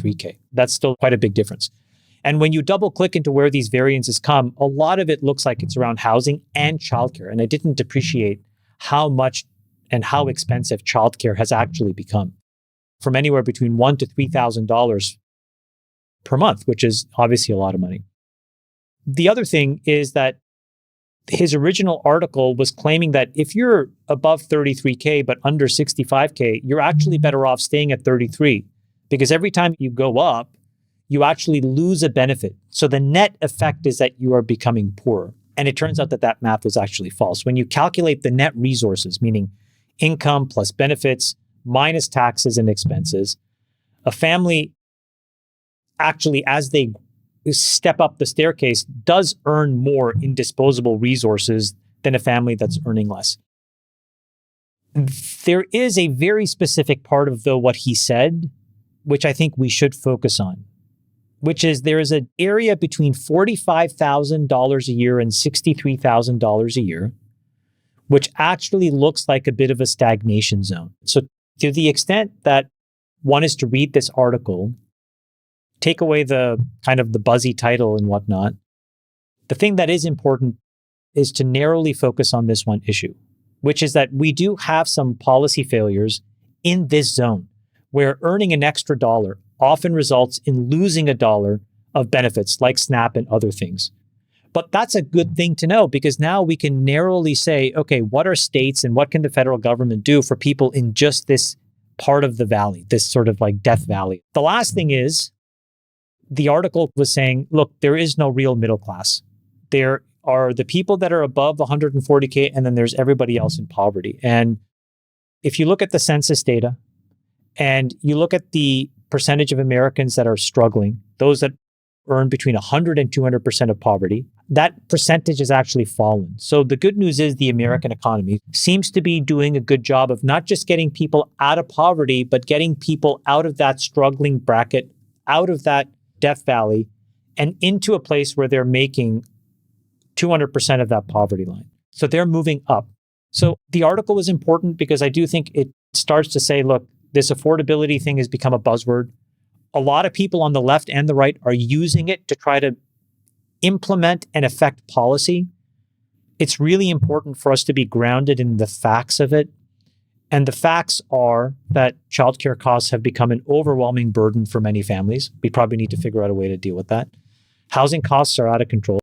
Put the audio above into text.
33K. That's still quite a big difference. And when you double click into where these variances come, a lot of it looks like it's around housing and childcare. And I didn't appreciate how much and how expensive childcare has actually become, from anywhere between $1,000 to $3,000 per month, which is obviously a lot of money. The other thing is that his original article was claiming that if you're above 33K but under 65K, you're actually better off staying at 33, because every time you go up, you actually lose a benefit. So the net effect is that you are becoming poorer. And it turns out that that math was actually false. When you calculate the net resources, meaning income plus benefits minus taxes and expenses, a family actually, as they step up the staircase, does earn more in disposable resources than a family that's earning less. There is a very specific part of, though, what he said, which I think we should focus on, which is there is an area between $45,000 a year and $63,000 a year, which actually looks like a bit of a stagnation zone. So to the extent that one is to read this article, take away the kind of the buzzy title and whatnot, the thing that is important is to narrowly focus on this one issue, which is that we do have some policy failures in this zone where earning an extra dollar often results in losing a dollar of benefits like SNAP and other things. But that's a good thing to know, because now we can narrowly say, okay, what are states and what can the federal government do for people in just this part of the valley, this sort of like death valley? The last thing is, the article was saying, look, there is no real middle class. There are the people that are above 140K, and then there's everybody else in poverty. And if you look at the census data and you look at the percentage of Americans that are struggling, those that earn between 100 and 200% of poverty, that percentage has actually fallen. So the good news is the American economy seems to be doing a good job of not just getting people out of poverty, but getting people out of that struggling bracket, out of that death valley, and into a place where they're making 200% of that poverty line. So they're moving up. So the article is important because I do think it starts to say, look, this affordability thing has become a buzzword. A lot of people on the left and the right are using it to try to implement and affect policy. It's really important for us to be grounded in the facts of it. And the facts are that childcare costs have become an overwhelming burden for many families. We probably need to figure out a way to deal with that. Housing costs are out of control.